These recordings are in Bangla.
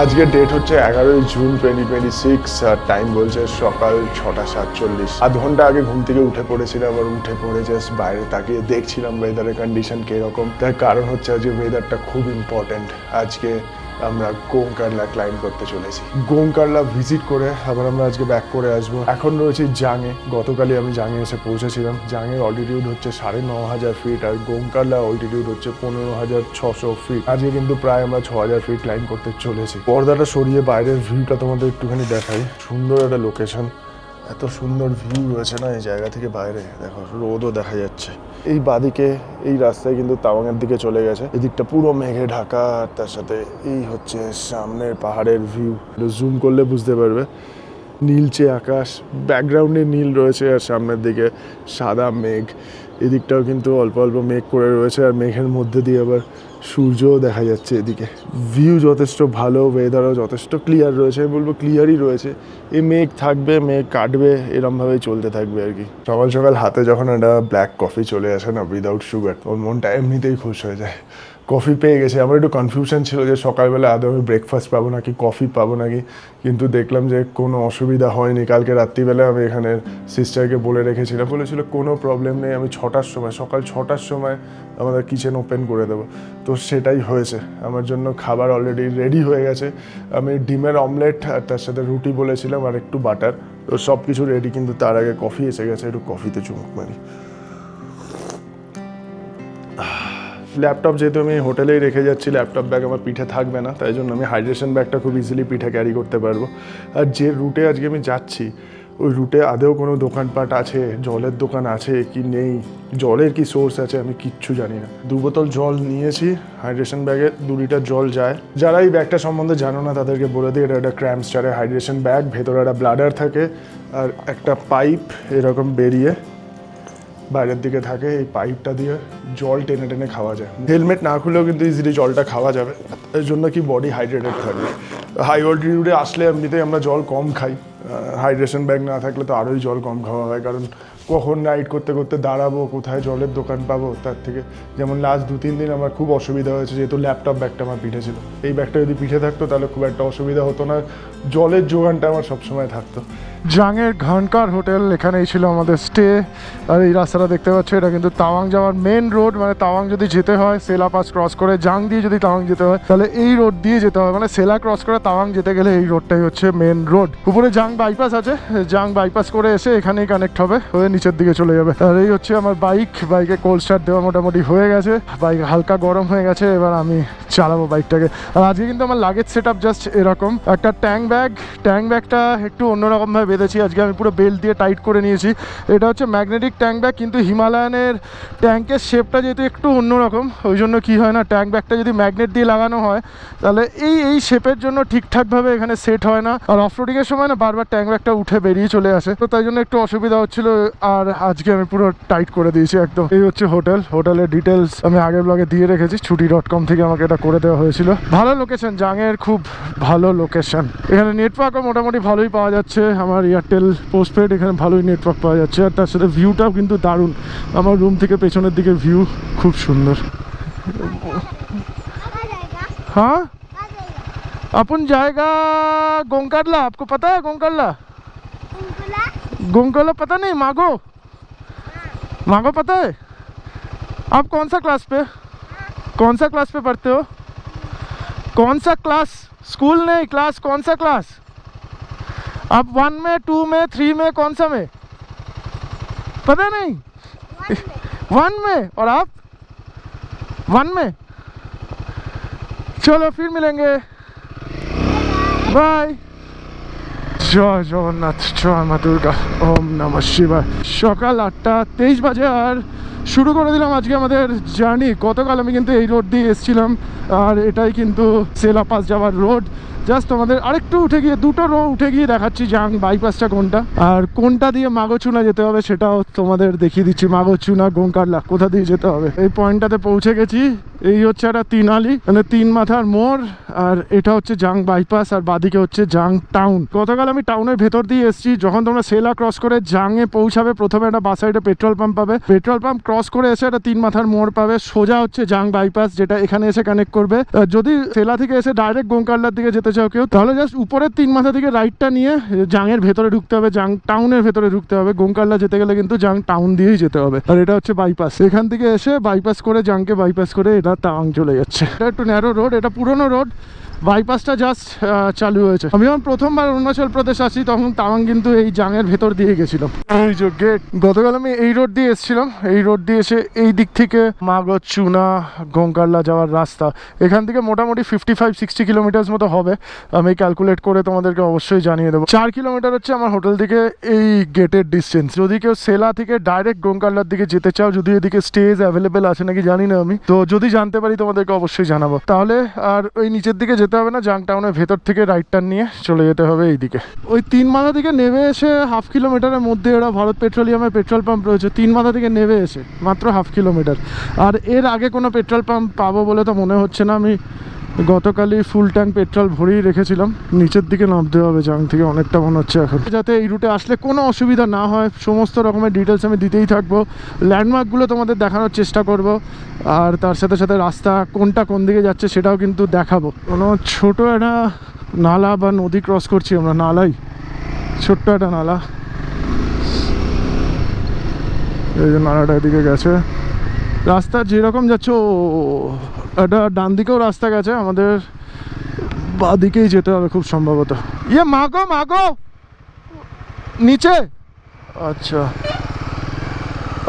আজকে ডেট হচ্ছে 11 জুন 2026 আর টাইম বলছে সকাল 6:47। আধ ঘন্টা আগে ঘুম থেকে উঠে পড়েছিলাম আর উঠে পড়ে জাস্ট বাইরে তাকিয়ে দেখছিলাম ওয়েদারের কন্ডিশন কিরকম। তার কারণ হচ্ছে আজকে ওয়েদারটা খুব ইম্পর্টেন্ট। আজকে আমরা গোংকারলা ক্লাইম্ব করতে চলেছি। গোংকারলা ভিজিট করে আবার আমরা আজকে ব্যাক করে আসবো। এখন রয়েছি জাংয়ে। গতকালই আমি জাংয়ে এসে পৌঁছেছিলাম। জাংয়ের অল্টিটিউড হচ্ছে 9,500 ফিট আর গোংকারলা অল্টিটিউড হচ্ছে 15,600 ফিট। আজকে কিন্তু প্রায় আমরা 6,000 ফিট ক্লাইম্ব করতে চলেছি। পর্দাটা সরিয়ে বাইরের ভিউটা তোমাদের একটুখানি দেখাই। সুন্দর একটা লোকেশন, এত সুন্দর ভিউ রয়েছে না এই জায়গা থেকে বাইরে। দেখো রোদও দেখা যাচ্ছে। এই বাদিকে এই রাস্তায় কিন্তু তাওয়াংয়ের দিকে চলে গেছে। এদিকটা পুরো মেঘে ঢাকা আর তার সাথে এই হচ্ছে সামনের পাহাড়ের ভিউ। জুম করলে বুঝতে পারবে নীলচে আকাশ, ব্যাকগ্রাউন্ডে নীল রয়েছে আর সামনের দিকে সাদা মেঘ। এদিকটাও কিন্তু অল্প অল্প মেঘ করে রয়েছে আর মেঘের মধ্যে দিয়ে আবার সূর্যও দেখা যাচ্ছে। এদিকে ভিউ যথেষ্ট ভালো, ওয়েদারও যথেষ্ট ক্লিয়ার রয়েছে। আমি বলবো ক্লিয়ারই রয়েছে। এই মেঘ থাকবে, মেঘ কাটবে, এরমভাবেই চলতে থাকবে আর কি। সকাল সকাল হাতে যখন একটা ব্ল্যাক কফি চলে আসে না উইদাউট সুগার, ওর মনটা এমনিতেই খুশ হয়ে যায়। কফি পেয়ে গেছে। আমার একটু কনফিউশন ছিল যে সকালবেলা আদৌ আমি ব্রেকফাস্ট পাবো নাকি কফি পাবো নাকি, কিন্তু দেখলাম যে কোনো অসুবিধা হয়নি। কালকে রাত্রিবেলা আমি এখানে সিস্টারকে বলে রেখেছিলাম, বলেছিল কোনো প্রবলেম নেই, আমি 6টার সময় সকাল 6টার সময় আমাদের কিচেন ওপেন করে দেবো। তো সেটাই হয়েছে। আমার জন্য খাবার অলরেডি রেডি হয়ে গেছে। আমি ডিমের অমলেট আর তার সাথে রুটি বলেছিলাম আর একটু বাটার, তো সব কিছু রেডি। কিন্তু তার আগে কফি এসে গেছে, একটু কফিতে চুমুক মারি। ল্যাপটপ যেহেতু আমি হোটেলেই রেখে যাচ্ছি, ল্যাপটপ ব্যাগ আমার পিঠে থাকবে না, তাই জন্য আমি হাইড্রেশন ব্যাগটা খুব ইজিলি পিঠে ক্যারি করতে পারবো। আর যে রুটে আজকে আমি যাচ্ছি ওই রুটে আদেও কোনো দোকানপাট আছে, জলের দোকান আছে কি নেই, জলের কি সোর্স আছে আমি কিচ্ছু জানি না। 2 বোতল জল নিয়েছি হাইড্রেশন ব্যাগে, 2 লিটার জল যায়। যারা এই ব্যাগটা সম্বন্ধে জানো না তাদেরকে বলে দিই, এটা একটা ক্র্যাম্পস্টারের হাইড্রেশন ব্যাগ। ভেতরে একটা ব্লাডার থাকে আর একটা পাইপ এরকম বেরিয়ে বাইরের দিকে থাকে। এই পাইপটা দিয়ে জল টেনে টেনে খাওয়া যায়। হেলমেট না খুলেও কিন্তু ইজিলি জলটা খাওয়া যাবে, এর জন্য কি বডি হাইড্রেটেড থাকবে। হাই অল্টিটিউডে আসলে এমনিতেই আমরা জল কম খাই, হাইড্রেশন ব্যাগ না থাকলে তো আরোই জল কম খাওয়া হয়। কারণ কখন রাইড করতে করতে দাঁড়াবো, কোথায় জলের দোকান পাবো, তার থেকে যেমন লাস্ট 2-3 দিন আমার খুব অসুবিধা হয়েছে, যেহেতু ল্যাপটপ ব্যাগটা আমার পিঠে ছিল। এই ব্যাগটা যদি পিঠে থাকতো তাহলে খুব একটা অসুবিধা হতো না, জলের যোগানটা আমার সবসময় থাকতো। জাংয়ের ঘানকার হোটেল, এখানেই ছিল আমাদের স্টে। আর এই রাস্তাটা দেখতে পাচ্ছ, এটা কিন্তু তাওয়াং যাওয়ার মেন রোড। মানে তাওয়াং যদি যেতে হয় সেলা পাস ক্রস করে, জাং দিয়ে যদি তাওয়াং যেতে হয় তাহলে এই রোড দিয়ে যেতে হয়। মানে সেলা ক্রস করে তাওয়াং যেতে গেলে এই রোডটাই হচ্ছে মেন রোড। উপরে জাং বাইপাস আছে, জাং বাইপাস করে এসে এখানেই কানেক্ট হবে, হয়ে নিচের দিকে চলে যাবে। আর এই হচ্ছে আমার বাইকে কোল্ড স্টার্ট দেওয়া মোটামুটি হয়ে গেছে। বাইক হালকা গরম হয়ে গেছে, এবার আমি চালাবো বাইকটাকে। আর আজকে কিন্তু আমার লাগেজ সেট আপ জাস্ট এরকম একটা ট্যাঙ্ক ব্যাগটা একটু অন্যরকমভাবে বেঁধেছি। আজকে আমি পুরো বেল্ট দিয়ে টাইট করে নিয়েছি। এটা হচ্ছে ম্যাগনেটিক ট্যাঙ্ক ব্যাগ, কিন্তু হিমালয়ানের ট্যাঙ্কের শেপটা যেহেতু একটু অন্যরকম, ওই জন্য কি হয় না, ট্যাঙ্ক ব্যাগটা যদি ম্যাগনেট দিয়ে লাগানো হয় তাহলে এই শেপের জন্য ঠিকঠাকভাবে এখানে সেট হয় না। আর অফরোডিংয়ের সময় না বারবার ট্যাঙ্ক ব্যাগটা উঠে বেরিয়ে চলে আসে, তো তাই জন্য একটু অসুবিধা হচ্ছিল। আর আজকে আমি পুরো টাইট করে দিয়েছি একদম। এই হচ্ছে হোটেলের ডিটেলস আমি আগের ব্লগে দিয়ে রেখেছি। ছুটি.com থেকে আমাকে এটা করে দেওয়া হয়েছিল। ভালো লোকেশন, জাংয়ের খুব ভালো লোকেশন। এখানে নেটওয়ার্কও মোটামুটি ভালোই পাওয়া যাচ্ছে। আমার এয়ারটেল পোস্টপেড, এখানে ভালোই নেটওয়ার্ক পাওয়া যাচ্ছে। আর তার সাথে ভিউটাও কিন্তু দারুণ। আমার রুম থেকে পেছনের দিকে ভিউ খুব সুন্দর। हाँ अपन जाएगा गोंकारला। आपको पता है गोंकारला? गोंकारला पता नहीं? मागो पता है? आप कौन सा क्लास पे पढ़ते हो? कौन सा क्लास? स्कूल नहीं, क्लास कौन सा क्लास? आप 1 में, 2 में, 3 में, कौन सा में? पता नहीं? 1 में। और आप 1 में? चलो फिर मिलेंगे, बाय। জয় জগন্নাথ, জয় মা দুর্গা, ওম নমঃ শিবায়। সকাল 8:23 বাজে আর শুরু করে দিলাম আজকে আমাদের জার্নি। গতকাল আমি কিন্তু এই রোড দিয়ে এসেছিলাম আর এটাই কিন্তু সেলা পাস যাওয়ার রোড। জাস্ট আমাদের আরেকটু উঠে গিয়ে, 2টো রো উঠে গিয়ে দেখাচ্ছি জাং বাইপাসটা কোনটা আর কোনটা দিয়ে মাগোচুনা যেতে হবে সেটাও তোমাদের দেখিয়ে দিচ্ছি। মাগোচুনা গোংকারলা কোথা দিয়ে যেতে হবে। এই পয়েন্টটাতে পৌঁছে গেছি। এই হচ্ছে একটা 3 আলি, মানে 3 মাথার মোড়। আর এটা হচ্ছে জাং বাইপাস আর বাদিকে হচ্ছে জাং টাউন। গতকাল আমি টাউনের ভেতর দিয়ে এসেছি। যখন তোমরা সেলা ক্রস করে জাংয়ে পৌঁছাবে, প্রথমে একটা বাঁ সাইডে পেট্রোল পাম্প পাবে। পেট্রোল পাম্প ক্রস ক্রস করে এসে একটা 3 মাথার মোড় পাবে, সোজা হচ্ছে জাং বাইপাস, যেটা এখানে এসে কানেক্ট করবে। যদি সেলা থেকে এসে ডাইরেক্ট গোংকাল্লার দিকে যেতে চাও কেউ, তাহলে জাস্ট উপরের 3 মাথা থেকে রাইটটা নিয়ে জাংয়ের ভেতরে ঢুকতে হবে, জাং টাউনের ভেতরে ঢুকতে হবে। গোংকাল্লা যেতে গেলে কিন্তু জাং টাউন দিয়েই যেতে হবে। আর এটা হচ্ছে বাইপাস, এখান থেকে এসে বাইপাস করে জাংকে বাইপাস করে এটা টাউন চলে যাচ্ছে। এটা একটু ন্যারো রোড, এটা পুরোনো রোড, বাইপাসটা জাস্ট চালু হয়েছে। আমি যখন প্রথমবার অরুণাচল প্রদেশ আসি তখন তাওয়াং কিন্তু এই জাংয়ের ভেতর দিয়ে গেছিলাম। এই যে গেট, গতকাল আমি এই রোড দিয়ে এসেছিলাম, এই রোড দিয়ে এসে এই দিক থেকে মাগো চুনা গোংকাল্লা যাওয়ার রাস্তা, এখান থেকে মোটামুটি 55-60 কিলোমিটার মতো হবে। আমি ক্যালকুলেট করে তোমাদেরকে অবশ্যই জানিয়ে দেবো। 4 কিলোমিটার হচ্ছে আমার হোটেল থেকে এই গেটের ডিস্টেন্স। যদি কেউ সেলা থেকে ডাইরেক্ট গোংকাল্লার দিকে যেতে চাও, যদি এদিকে স্টেজ অ্যাভেলেবেল আছে নাকি জানি না আমি, তো যদি জানতে পারি তোমাদেরকে অবশ্যই জানাবো। তাহলে আর ওই নিচের দিকে যেতে হবে না, জাং টাউনের ভেতর থেকে রাইট টার্ন নিয়ে চলে যেতে হবে এইদিকে। ওই 3 মাথা থেকে নেমে এসে হাফ কিলোমিটারের মধ্যে ওরা ভারত পেট্রোলিয়ামের পেট্রোল পাম্প রয়েছে। 3 মাথা থেকে নেমে এসে মাত্র হাফ কিলোমিটার। আর এর আগে কোনো পেট্রোল পাম্প পাবো বলে তো মনে হচ্ছে না। আমি গতকালই ফুল ট্যাঙ্ক পেট্রোল ভরেই রেখেছিলাম। নিচের দিকে নামতে হবে জাং থেকে অনেকটা মনে হচ্ছে এখন। যাতে এই রুটে আসলে কোনো অসুবিধা না হয়, সমস্ত রকমের ডিটেলস আমি দিতেই থাকবো। ল্যান্ডমার্কগুলো তোমাদের দেখানোর চেষ্টা করব, আর তার সাথে সাথে রাস্তা কোনটা কোন দিকে যাচ্ছে সেটাও কিন্তু দেখাবো। কোনো ছোটো একটা নালা বা নদী ক্রস করছি আমরা, নালাই, ছোট্ট একটা নালা। এই যে নালাটা এদিকে গেছে, রাস্তা যেরকম যাচ্ছে একটা ডান দিকেও রাস্তা গেছে, আমাদের বাঁ দিকেই যেতে হবে খুব সম্ভবত। ইয়ে মাগো মাগো নিচে, আচ্ছা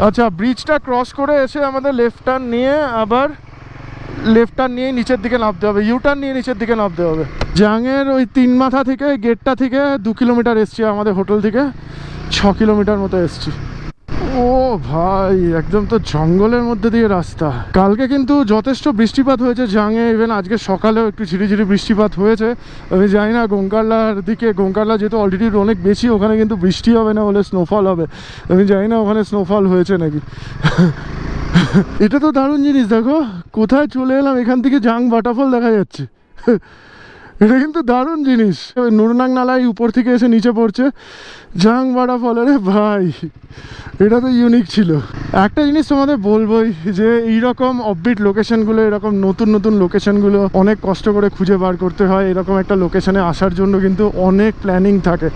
আচ্ছা, ব্রিজটা ক্রস করে এসে আমাদের লেফট টার্ন নিয়ে আবার লেফট টার্ন নিয়ে নিচের দিকে নামতে হবে, ইউ টার্ন নিয়ে নিচের দিকে নামতে হবে। জাংয়ের ওই 3 মাথা থেকে গেটটা থেকে 2 কিলোমিটার এসছি, আমাদের হোটেল থেকে 6 কিলোমিটার মতো এসছি। ও ভাই, একদম তো জঙ্গলের মধ্যে দিয়ে রাস্তা। কালকে কিন্তু যথেষ্ট বৃষ্টিপাত হয়েছে জাংয়ে, ইভেন আজকে সকালেও একটু ঝিরিঝিরি বৃষ্টিপাত হয়েছে। আমি জানি না গোংকাল্লার দিকে, গোংকাল্লা যেহেতু অলরেডি অনেক বেশি, ওখানে কিন্তু বৃষ্টি হবে না, হলে স্নোফল হবে। আমি জানি না ওখানে স্নোফল হয়েছে নাকি। এটা তো দারুণ জিনিস, দেখো কোথায় চলে এলাম, এখান থেকে জাং ওয়াটারফল দেখা যাচ্ছে। এটা কিন্তু দারুণ জিনিস। নুরনাং নালাই উপর থেকে এসে নিচে পড়ছে জাং ওয়াটারফল। আরে ভাই, এটা তো ইউনিক ছিল। একটা জিনিস তোমাদের বলবোই, যে এইরকম অফবিট লোকেশনগুলো, এরকম নতুন নতুন লোকেশনগুলো অনেক কষ্ট করে খুঁজে বার করতে হয়। এরকম একটা লোকেশনে আসার জন্য কিন্তু অনেক প্ল্যানিং থাকে,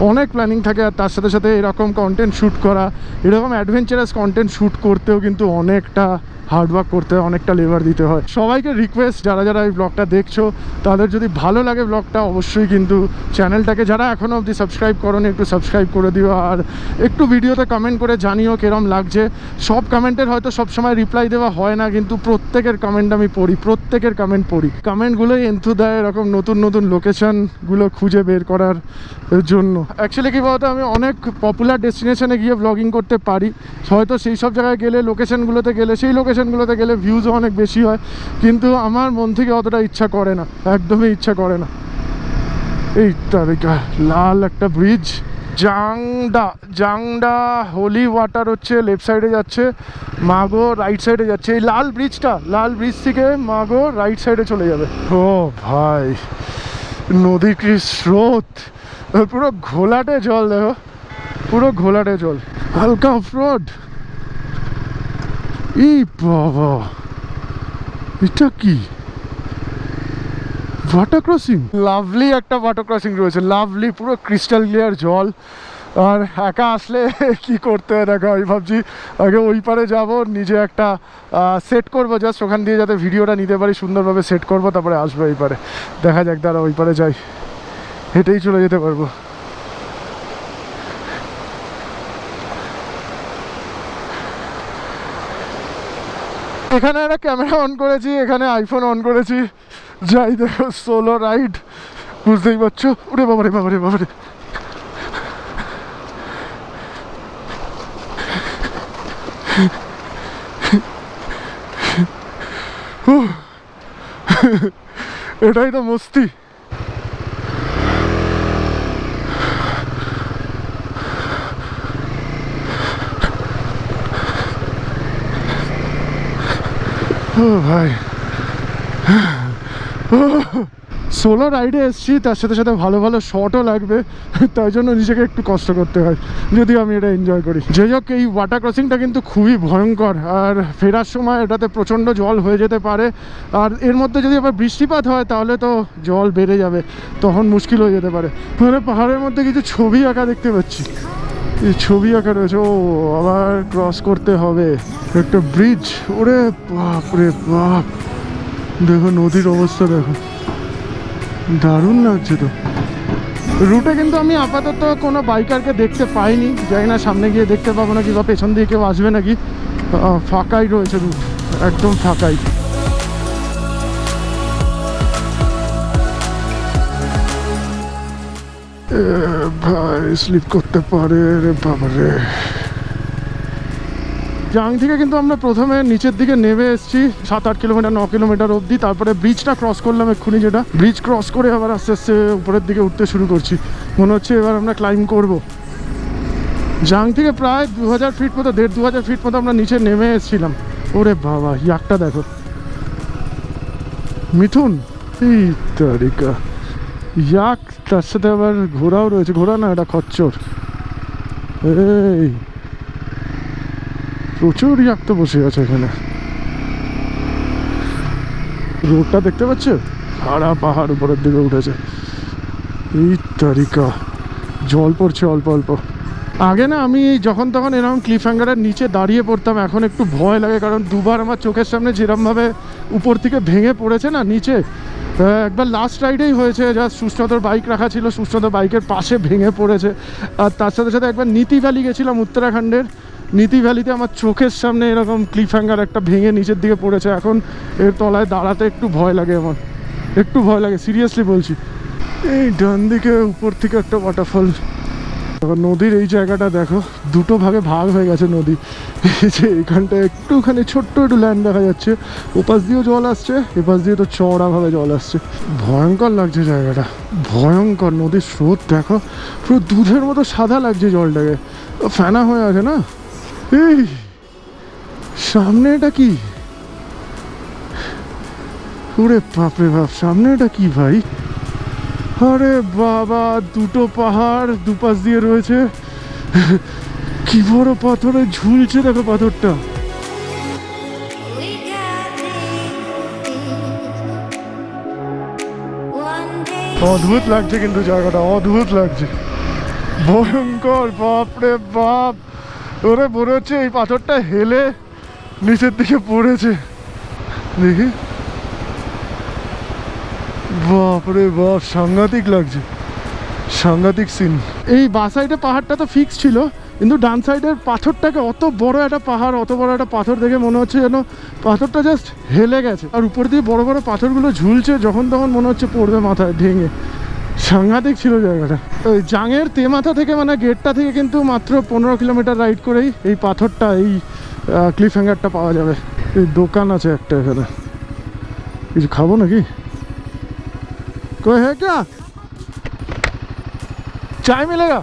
অনেক প্ল্যানিং থাকে। আর তার সাথে সাথে এরকম কন্টেন্ট শ্যুট করা, এরকম অ্যাডভেঞ্চারাস কন্টেন্ট শ্যুট করতেও কিন্তু অনেকটা হার্ডওয়ার্ক করতে হয়, অনেকটা লেবার দিতে হয়। সবাইকে রিকোয়েস্ট, যারা যারা এই ব্লগটা দেখছো, তাদের যদি ভালো লাগে ব্লগটা, অবশ্যই কিন্তু চ্যানেলটাকে যারা এখনও অবধি সাবস্ক্রাইব করোনি একটু সাবস্ক্রাইব করে দিও। আর একটু ভিডিওতে কমেন্ট করে জানিও কিরম লাগছে। সব কমেন্টের হয়তো সবসময় রিপ্লাই দেওয়া হয় না, কিন্তু প্রত্যেকের কমেন্ট আমি পড়ি, প্রত্যেকের কমেন্ট পড়ি। কমেন্টগুলোই এন্থু দেয় এরকম নতুন নতুন লোকেশনগুলো খুঁজে বের করার জন্য। অ্যাকচুয়ালি কী বলতো, আমি অনেক পপুলার ডেস্টিনেশনে গিয়ে ব্লগিং করতে পারি, হয়তো সেই সব জায়গায় গেলে, লোকেশনগুলোতে গেলে, সেই লোকেশনগুলোতে গেলে ভিউজও অনেক বেশি হয়, কিন্তু আমার মন থেকে অতটা ইচ্ছা করে না, একদমই ইচ্ছা করে না। এই তারিকা লাল একটা ব্রিজ, জাংডা হোলি ওয়াটার হচ্ছে লেফট সাইডে যাচ্ছে, মাগো রাইট সাইডে যাচ্ছে। এই লাল ব্রিজটা, লাল ব্রিজ থেকে মাগো রাইট সাইডে চলে যাবে। ও ভাই, নদীর কি স্রোত, পুরো ঘোলাটে জল, দেখো পুরো ঘোলাটে জল, হালকা অফরোড। এই বাবা, এটা কি ওয়াটার ক্রসিং? লাভলি একটা ওয়াটার ক্রসিং রয়েছে, লাভলি, পুরো ক্রিস্টাল ক্লিয়ার জল। আর একা আসলে কি করতে হয় দেখো, আমি ভাবছি আগে ওই পারে যাবো, নিজে একটা সেট করবো, জাস্ট ওখান দিয়ে যাতে ভিডিওটা নিতে পারি, সুন্দরভাবে সেট করবো, তারপরে আসবো এই পারে। দেখা যাক, দাঁড়া ওই পারে যাই, হেঁটেই চলে যেতে পারবো। এখানে একটা ক্যামেরা অন করেছি, এখানে আইফোন অন করেছি, যাই দেখো সোলো রাইড, বুঝতেই পারছো। ওরে বাবারে বাবারে বাবারে, এটাই তো মস্তি। ও ভাই, সোলো রাইডে এসেছি, তার সাথে সাথে ভালো ভালো শটও লাগবে, তাই জন্য নিজেকে একটু কষ্ট করতে হয়, যদিও আমি এটা এনজয় করি। যাই হোক, এই ওয়াটার ক্রসিংটা কিন্তু খুবই ভয়ঙ্কর, আর ফেরার সময় এটাতে প্রচণ্ড জল হয়ে যেতে পারে, আর এর মধ্যে যদি আবার বৃষ্টিপাত হয় তাহলে তো জল বেড়ে যাবে, তখন মুশকিল হয়ে যেতে পারে। মানে পাহাড়ের মধ্যে কিছু ছবি আঁকা দেখতে পাচ্ছি, এই ছবি আঁকা রয়েছে। ও আবার ক্রস করতে হবে একটা ব্রিজ। ওরে বাপ রে বাপ, দেখো নদীর অবস্থা দেখো, দারুণ লাগছে তো। রুটে কিন্তু আমি আপাতত কোনো বাইকারকে দেখতে পাইনি, জানি না সামনে গিয়ে দেখতে পাবো নাকি বা পেছন দিয়ে কেউ আসবে নাকি। ফাঁকাই রয়েছে রুট, একদম ফাঁকাই। ভাই স্লিপ করতে পারে রে বাবা রে। জাং থেকে কিন্তু আমরা প্রথমে নিচের দিকে নেমে এসেছি 7-8 কিলোমিটার 9 কিলোমিটার অবধি, তারপরে ব্রিজটা ক্রস করলাম এক্ষুনি, যেটা ব্রিজ ক্রস করে আবার আস্তে আস্তে উপরের দিকে উঠতে শুরু করছি। মনে হচ্ছে এবার আমরা ক্লাইম্ব করব। জাং থেকে প্রায় 2000 ফিট মতো, 1500 ফিট মতো আমরা নিচে নেমে এসেছিলাম। ওরে বাবা, ইয়াকটা দেখো মিথুন, এই তারিকা ইয়াক, তার সাথে আবার ঘোড়াও রয়েছে। ঘোড়া না, এটা খচ্চর। এই প্রচুর ইয়াক তো বসে আছে এখানে। রোডটা দেখতে পাচ্ছ, সারা পাহাড় উপরের দিকে উঠেছে। এই তারিকা জল পড়ছে অল্প অল্প। আগে না আমি যখন তখন এরকম ক্লিফ হ্যাঙ্গারের নিচে দাঁড়িয়ে পড়তাম, এখন একটু ভয় লাগে, কারণ দুবার আমার চোখের সামনে যেরমভাবে উপর থেকে ভেঙে পড়েছে না নিচে। একবার লাস্ট রাইডেই হয়েছে, যা সুস্নাতর বাইক রাখা ছিল, সুস্নাতর বাইকের পাশে ভেঙে পড়েছে। আর তার সাথে সাথে একবার নীতি ভ্যালি গেছিলাম উত্তরাখণ্ডের, নীতি ভ্যালিতে আমার চোখের সামনে এরকম ক্লিফ হ্যাঙ্গার একটা ভেঙে নিচের দিকে পড়েছে। এখন এর তলায় দাঁড়াতে একটু ভয় লাগে, আমার একটু ভয় লাগে, সিরিয়াসলি বলছি। এই ডান দিকে উপর থেকে একটা ওয়াটারফল। নদীর এই জায়গাটা দেখো, দুটো ভাগে ভাগ হয়ে গেছে নদী। এই যে এইখানটা একটুখানি ছোট্ট একটু ল্যান্ড দেখা যাচ্ছে, ওপাশ দিয়েও জল আসছে, এপাশ দিয়ে তো চওড়াভাবে জল আসছে। ভয়ঙ্কর লাগছে জায়গাটা, ভয়ঙ্কর। নদীর স্রোত দেখো, পুরো দুধের মতো সাদা লাগছে জলটাকে, ফেনা হয়ে আছে না। এই সামনে এটা কি? ওরে বাপরে বাপ, সামনে এটা কি ভাই? আরে বাবা, দুটো পাহাড় দুপাশ দিয়ে রয়েছে, কি বড় পাথরে ঝুলছে দেখো পাথরটা। অদ্ভুত লাগছে কিন্তু জায়গাটা, অদ্ভুত লাগছে, ভয়ঙ্কর। বাপরে বাপ, ওরে মনে হচ্ছে এই পাথরটা হেলে নিচের দিকে পড়েছে। দেখি, বাপরে বাপ, সাংঘাতিক লাগছে, সাংঘাতিক সিন। এই বাঁ সাইডে পাহাড়টা তো ফিক্স ছিল, কিন্তু ডান সাইডের পাথরটাকে, অত বড় একটা পাহাড়, অত বড় একটা পাথর দেখে মনে হচ্ছে যেন পাথরটা জাস্ট হেলে গেছে, আর উপর দিয়ে বড় বড় পাথরগুলো ঝুলছে, যখন তখন মনে হচ্ছে পড়বে মাথায় ভেঙে। সাংঘাতিক ছিল জায়গাটা। ওই জাঙের তেমাথা থেকে, মানে গেটটা থেকে কিন্তু মাত্র 15 কিলোমিটার রাইড করেই এই পাথরটা, এই ক্লিফ হ্যাঙ্গারটা পাওয়া যাবে। এই দোকান আছে একটা এখানে, কিছু খাবো নাকি? कोई है क्या? চায় মিলেগা?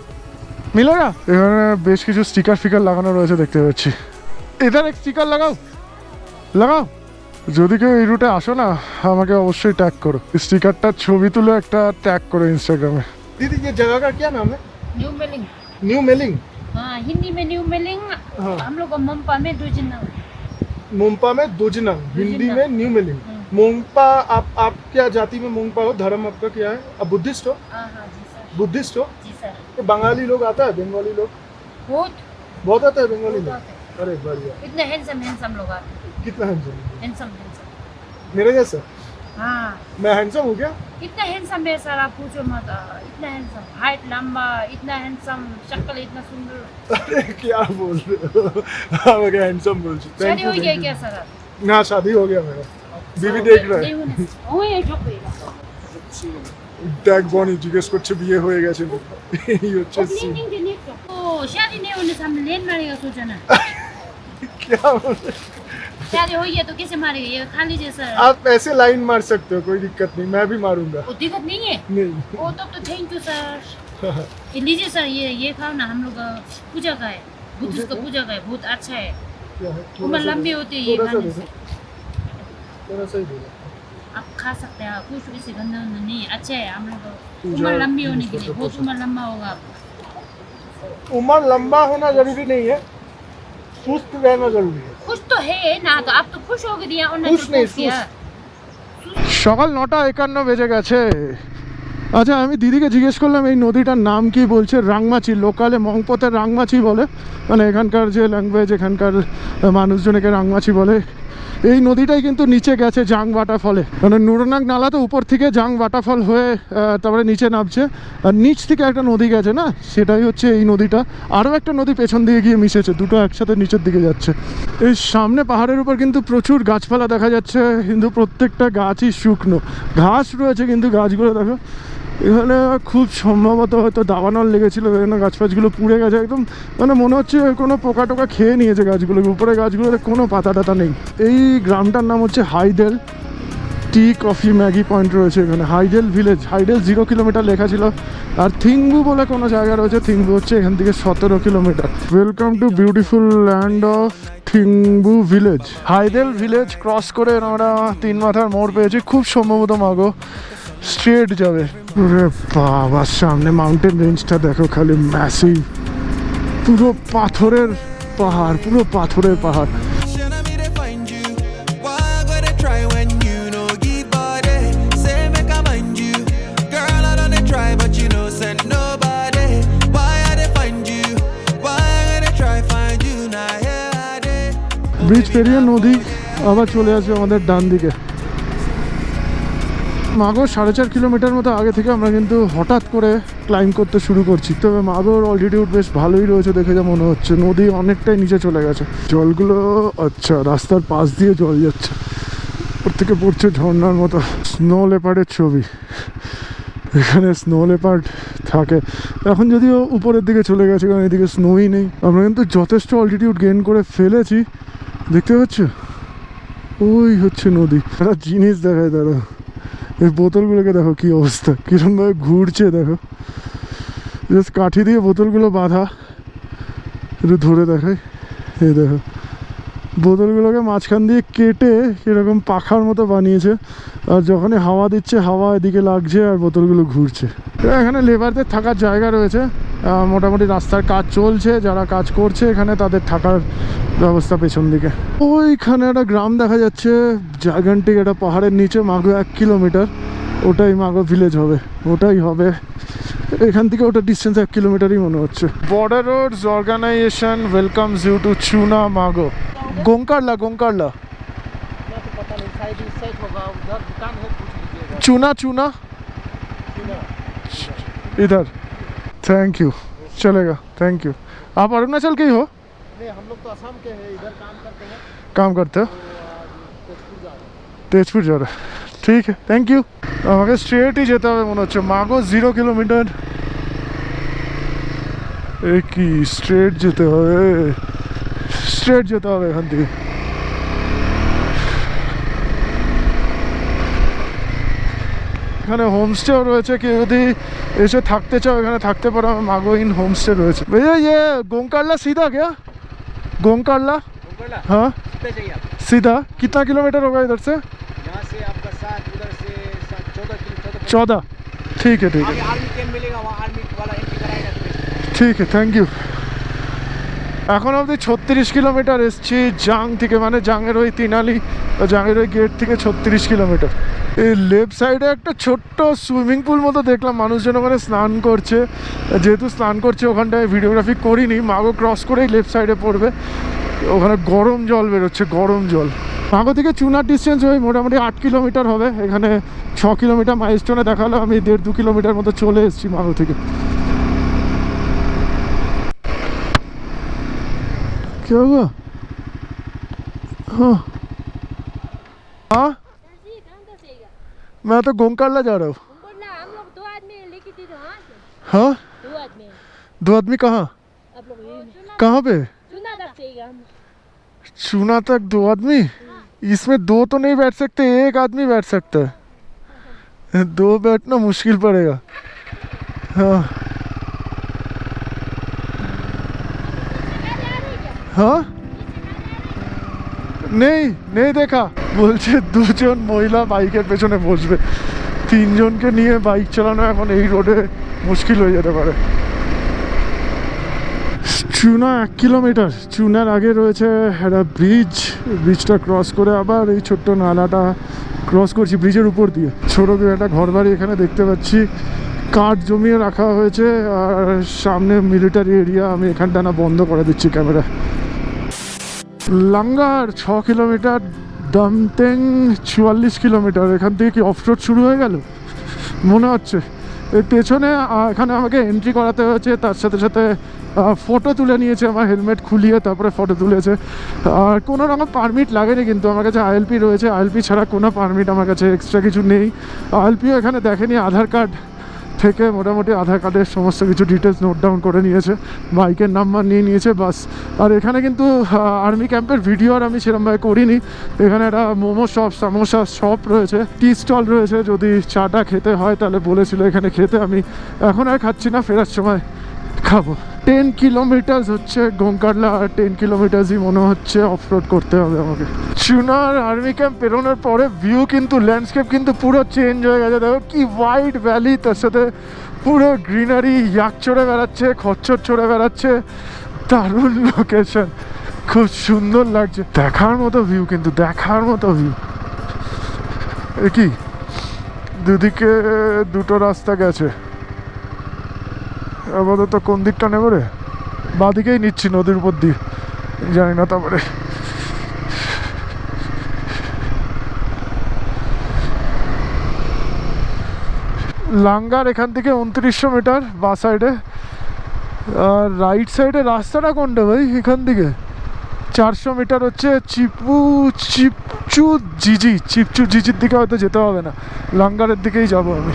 মিলেগা? এখানে বেশ কিছু স্টিকার ফিকার লাগানো রয়েছে দেখতে পাচ্ছি। এধার এক স্টিকার লাগাও, লাগাও। যদি কেউ এই রুটে আসো না, আমাকে অবশ্যই ট্যাগ করো, স্টিকারটার ছবি তুলে একটা ট্যাগ করো इंस्टाग्राम में। दीदी ये जगह का क्या नाम है? New mailing. New mailing. हाँ, हिंदी में न्यू मेलिंग। हाँ। हम लोग को मोम्पा में दुजिना। मोंपा में दुजनंग, हिंदी में न्यू मेलिंग। मोंपा, आप क्या जाति में मोंपा हो? धर्म आपका क्या है? आप बुद्धिस्ट हो? हाँ हाँ जी सर। बुद्धिस्ट हो? जी सर। ये बंगाली लोग आता है, बंगाली लोग बहुत बहुत आता है, बंगाली बहुत लोग। आते हैं। अरे बढ़िया। इतने हैंडसम लोग आते हैं। कितना हैंडसम? हैंडसम। मेरे जैसा? हाँ, मैं हैंडसम हूँ क्या? इतना हैंडसम है सर, आप पूछो मत। इतना हैंडसम, हाइट लंबा, इतना हैंडसम, शक्ल इतना सुंदर। अरे क्या बोल रहे हो? हाँ, मैं हैंडसम बोल रही हूँ। शादी हो गया क्या सर? ना, शादी हो गया मेरा, बीवी देख रहा है। দেখ বনি জিজ্ঞেস করছে বিয়ে হয়ে গেছে এই হচ্ছে scene। ओ शादी नहीं होने से हमने लेन मारेगा सोचा ना। क्या बोल रहे हो? शादी हो गया तो कैसे मारेगा? ये खा लीजिए सर। आप ऐसे लाइन मार सकते हो, कोई दिक्कत नहीं, मैं भी मारूंगा। वो दिक्कत नहीं है। नहीं। ओ तब तो थैंक यू सर। ये लीजिए सर, ये खाओ ना, हम लोग पूजा का है, बुद्धिस्ट का पूजा का है, बहुत अच्छा है। क्या है? उम्र लंबी होती है ये थोड़ा सा खाने दे से। दो, थोड़ा सा ही दे दो। आप खा सकते हैं कुछ इसे गंदा नहीं अच्छे है हम लोग उम्र लंबी होने के लिए बहुत उम्र लंबा होगा आपका उम्र लंबा होना जरूरी नहीं है, सुस्त रहना जरूरी है। खुश तो है ना तो आप तो खुश हो गए दिया और खुश नहीं, किया সকাল 9:51 বেজে গেছে। আচ্ছা আমি দিদিকে জিজ্ঞেস করলাম এই নদীটার নাম কি, বলছে রাংমাচি, লোকালে মংপোতে রাংমাচি বলে, মানে এখানকার যে ল্যাঙ্গুয়েজ এখানকার মানুষজন একে রাংমাচি বলে। এই নদীটাই কিন্তু নিচে গেছে জাং ওয়াটারফলে, মানে নুরনাং নালা তো উপর থেকে জাং ওয়াটারফল হয়ে তারপরে নিচে নামছে, আর নিচ থেকে একটা নদী গেছে না, সেটাই হচ্ছে এই নদীটা। আরও একটা নদী পেছন দিকে গিয়ে মিশেছে, দুটো একসাথে নিচের দিকে যাচ্ছে। এই সামনে পাহাড়ের উপর কিন্তু প্রচুর গাছপালা দেখা যাচ্ছে, কিন্তু প্রত্যেকটা গাছই শুকনো, ঘাস রয়েছে কিন্তু গাছগুলো দেখো এখানে খুব সম্ভবত হয়তো দাবানল লেগেছিলো, এখানে গাছ ফাছগুলো পুড়ে গেছে একদম, মানে মনে হচ্ছে কোনো পোকা টোকা খেয়ে নিয়েছে গাছগুলোকে, উপরে গাছগুলোতে কোনো পাতা টাতা নেই। এই গ্রামটার নাম হচ্ছে hydel, tea coffee Maggi point রয়েছে এখানে, হাইডেল ভিলেজ। হাইডেল 0 কিলোমিটার লেখা ছিল, আর থিংবু বলে কোনো জায়গা রয়েছে, থিংবু হচ্ছে এখান থেকে 17 kilometre. Welcome to beautiful land of Thingbu village. Hydel village cross করে আমরা 3 মাথার মোড় পেয়েছি, খুব সম্ভবত মাগো স্ট্রেট যাবে। ওরে বাবা, সামনে মাউন্টেন রেঞ্জটা দেখো খালি, ম্যাসিভ, পুরো পাথরের পাহাড়, পুরো পাথরের পাহাড়। ব্রিজ পেরিয়ে নদী আবার চলে আসবে আমাদের ডান দিকে। মাগো 4.5 কিলোমিটার মতো আগে থেকে আমরা কিন্তু হঠাৎ করে ক্লাইম্ব করতে শুরু করছি, তবে মাগোর অলটিটিউড বেশ ভালোই রয়েছে দেখে যা মনে হচ্ছে, নদী অনেকটাই নিচে চলে গেছে। জলগুলো আচ্ছা রাস্তার পাশ দিয়ে জল যাচ্ছে, ওর থেকে পড়ছে ঝর্ণার মতো। স্নো লেপার্ডের ছবি, এখানে স্নো লেপার্ড থাকে, এখন যদিও উপরের দিকে চলে গেছে কারণ এদিকে স্নোই নেই। আমরা কিন্তু যথেষ্ট অলটিটিউড গেইন করে ফেলেছি, দেখতে পাচ্ছ ওই হচ্ছে নদী। একটা জিনিস দেখায় দাঁড়া, এই বোতলগুলোকে দেখো কি অবস্থা, কিরমভাবে ঘুরছে দেখো, জাস্ট কাঠি দিয়ে বোতলগুলো বাঁধা, একটু ধরে দেখায়, এই দেখো বোতলগুলোকে মাঝখান দিয়ে কেটে এরকম পাখার মতো বানিয়েছে, আর যখনই হাওয়া দিচ্ছে হাওয়া এদিকে লাগছে আর বোতলগুলো ঘুরছে। এখানে লেবারদের থাকার জায়গা রয়েছে, মোটামুটি রাস্তার কাজ চলছে, যারা কাজ করছে এখানে তাদের থাকার ব্যবস্থা পেছন দিকে। ওইখানে একটা গ্রাম দেখা যাচ্ছে, জায়গান্টিক, একটা পাহাড়ের নিচে, মাগো 1 কিলোমিটার, ওটাই মাগো ভিলেজ হবে, ওটাই হবে। এখান থেকে ওটা ডিস্টেন্স 1 কিলোমিটারই মনে হচ্ছে। Border roads organisation welcomes you to Chuna Mago. गोंकारला, गोंकारला, चूना चूना इधर। थैंक यू, चलेगा, थैंक यू। आप अरुणाचल के ही हो? नहीं, हम लोग तो असम के हैं, इधर काम करते हैं। काम करते हो? তেজপুর जा रहे, ঠিক है, থ্যাংক ইউ। আমাকে স্ট্রেটই যেতে হবে মনে হচ্ছে, মাগো 0 কিলোমিটার, এ কি স্ট্রেট যেতে হবে, স্ট্রেট যেতে হবে এখান থেকে। এখানে হোমস্টেও রয়েছে, কেউ যদি এসে থাকতে চাও এখানে থাকতে পারো, মাগো ইন হোমস্টে রয়েছে। भैया ये गोंकारला सीधा क्या? गोंकारला हाँ सीधा कितना किलोमीटर होगा इधर से? यहाँ से आपका 7, उधर से 14 14। ठीक है, ठीक है, आर्मी कैंप मिलेगा, वहाँ आर्मी वाला एंट्री कराएगा तुम्हें। ঠিক আছে, থ্যাংক ইউ। এখন অবধি 36 কিলোমিটার এসছি জাং থেকে, মানে জাংয়ের ওই তিনালি, জাংয়ের ওই গেট থেকে 36 কিলোমিটার। এই লেফট সাইডে একটা ছোট্ট সুইমিং পুল মতো দেখলাম, মানুষজন ওখানে স্নান করছে, যেহেতু স্নান করছে ওখানটায় ভিডিওগ্রাফি করিনি, মাগো ক্রস করেই লেফট সাইডে পড়বে, ওখানে গরম জল বেরোচ্ছে, গরম জল। মাগো থেকে চুনার ডিস্টেন্স ওই মোটামুটি 8 কিলোমিটার হবে, এখানে 6 কিলোমিটার মাইলস্টোনে দেখালো, আমি 1.5-2 কিলোমিটার মতো চলে এসেছি মাগো থেকে। क्या हुआ? हाँ हाँ, मैं तो गोंकारला जा रहा हूँ। हम लोग 2 आदमी लेके थे वहाँ से। हाँ, 2 आदमी 2 आदमी कहाँ आप लोग कहाँ पे? चुना तक चाहिए हम। चूना तक 2 आदमी? इसमें 2 तो नहीं बैठ सकते, 1 आदमी बैठ सकता है, 2 बैठना मुश्किल पड़ेगा। हाँ हाँ, नहीं नहीं देखा। বলছে 2জন মহিলা বাইকের পেছনে বসবে, 3জনকে নিয়ে বাইক চালানো এখন এই রোডে মুশকিল হয়ে যেতে পারে। চুনা 1 কিলোমিটার, চুনার আগে রয়েছে একটা ব্রিজটা ক্রস করে আবার এই ছোট্ট নালাটা ক্রস করছি ব্রিজের উপর দিয়ে। ছোট একটা ঘর বাড়ি এখানে দেখতে পাচ্ছি, কাঠ জমিয়ে রাখা হয়েছে, আর সামনে মিলিটারি এরিয়া। আমি এখানটা না বন্ধ করে দিচ্ছি camera. Langar 6 kilometre, Damteng 44 kilometre. এখান থেকে কি অফরোড শুরু হয়ে গেল মনে হচ্ছে। এর পেছনে এখানে আমাকে এন্ট্রি করাতে হয়েছে, তার সাথে সাথে ফটো তুলে নিয়েছে, আমার হেলমেট খুলিয়ে তারপরে ফটো তুলেছে। আর কোনো রকম পারমিট লাগেনি, কিন্তু আমার কাছে আইএলপি রয়েছে, আইএলপি ছাড়া কোনো পারমিট আমার কাছে এক্সট্রা কিছু নেই। আইএলপিও এখানে দেখেনি, আধার কার্ড থেকে মোটামুটি আধার কার্ডের সমস্ত কিছু ডিটেলস নোট ডাউন করে নিয়েছে, বাইকের নাম্বার নিয়ে নিয়েছে, বাস। আর এখানে কিন্তু আর্মি ক্যাম্পের ভিডিও আর আমি সেরকমভাবে করিনি। এখানে একটা মোমো শপ, সামোসা শপ রয়েছে, টি স্টল রয়েছে, যদি চাটা খেতে হয় তাহলে বলেছিল এখানে খেতে। আমি এখন আর খাচ্ছি না, ফেরার সময় খাবো। 10 কিলোমিটার হচ্ছে গোংকারলা, আর 10 কিলোমিটারই মনে হচ্ছে অফরোড করতে হবে আমাকে। চুনার আর্মি ক্যাম্প পেরোনোর পরে ভিউ কিন্তু, ল্যান্ডস্কেপ কিন্তু পুরো চেঞ্জ হয়ে গেছে। দেখো কি ওয়াইড ভ্যালি, তার সাথে পুরো গ্রিনারি, ইয়াক চড়ে বেড়াচ্ছে, খচ্চর চড়ে বেড়াচ্ছে, দারুণ লোকেশন, খুব সুন্দর লাগছে, দেখার মতো ভিউ, কিন্তু দেখার মতো ভিউ। এ কি দুদিকে দুটো রাস্তা গেছে, আপাতত কোন দিকটা নেব রে? বাঁদিকেই নিচ্ছি, নদীর উপর দিয়ে, জানি না। তারপরে লাঙ্গার এখান থেকে 2900 মিটার বা সাইডে, আর রাইট সাইডে রাস্তাটা কোনটা ভাই? এখান থেকে 400 মিটার হচ্ছে চিপচু জিজির দিকে হয়তো যেতে হবে না, লাঙ্গারের দিকেই যাব আমি।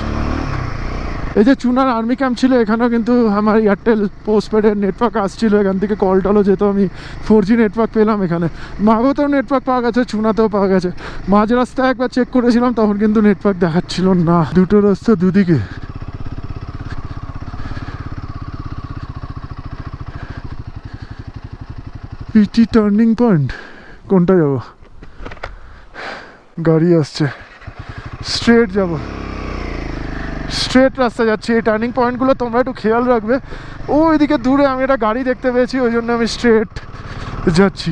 এই যে চুনার আর্মি ক্যাম্প ছিল, এখানেও কিন্তু আমার এয়ারটেল পোস্টপেডের নেটওয়ার্ক আসছিল, এখান থেকে কল টলও যেত, আমি 4G নেটওয়ার্ক পেলাম এখানে। মাগোতেও নেটওয়ার্ক পাওয়া গেছে, চুনাতেও পাওয়া গেছে। মাঝ রাস্তায় একবার চেক করেছিলাম, তখন কিন্তু নেটওয়ার্ক দেখাচ্ছিল না। দুটো রাস্তা দুদিকে। পিটি টার্নিং পয়েন্ট, কোনটা যাব? গাড়ি আসছে, স্ট্রেট যাব, স্ট্রেট রাস্তা যাচ্ছি। এই টার্নিং পয়েন্টগুলো তোমরা একটু খেয়াল রাখবে। ওইদিকে দূরে আমি একটা গাড়ি দেখতে পেয়েছি, ওই জন্য আমি স্ট্রেট যাচ্ছি।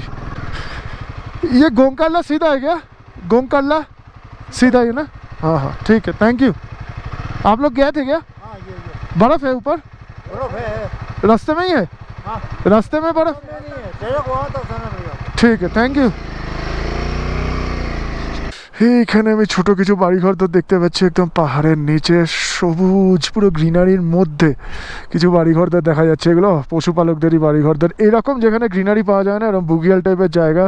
ये गोंकाला सीधा है क्या? गोंकाला सीधा ही ना? हाँ हाँ ठीक है, थैंक यू। आप लोग गए थे क्या? हाँ ये बर्फ है ऊपर, बर्फ है। रास्ते में ही है? हाँ रास्ते में बर्फ? नहीं है, ट्रक वहाँ तक जाना पड़ेगा। ঠিক আছে, থ্যাংক ইউ। এইখানে আমি ছোট কিছু বাড়িঘর তো দেখতে পাচ্ছি, একদম পাহাড়ের নিচে সবুজ পুরো গ্রিনারির মধ্যে কিছু বাড়িঘরদের দেখা যাচ্ছে। এগুলো পশুপালকদেরই বাড়িঘরদের। এরকম যেখানে গ্রিনারি পাওয়া যায় না, এরকম বুগিয়াল টাইপের জায়গা,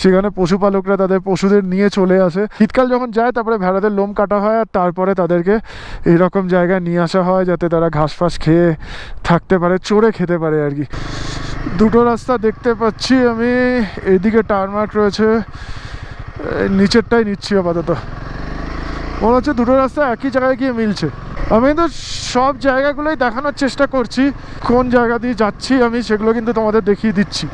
সেখানে পশুপালকরা তাদের পশুদের নিয়ে চলে আসে। শীতকাল যখন যায়, তারপরে ভেড়াদের লোম কাটা হয়, আর তারপরে তাদেরকে এইরকম জায়গায় নিয়ে আসা হয়, যাতে তারা ঘাস ফাস খেয়ে থাকতে পারে, চড়ে খেতে পারে আর কি। দুটো রাস্তা দেখতে পাচ্ছি আমি, এইদিকে টারমার্ক রয়েছে, নিচেরটাই নিচ্ছি আপাতত। মনে হচ্ছে দুটো রাস্তা একই জায়গায় গিয়ে মিলছে। আমি তো সব জায়গাগুলোই দেখানোর চেষ্টা করছি, কোন জায়গা দিয়ে যাচ্ছি আমি সেগুলো কিন্তু তোমাদের দেখিয়ে দিচ্ছি,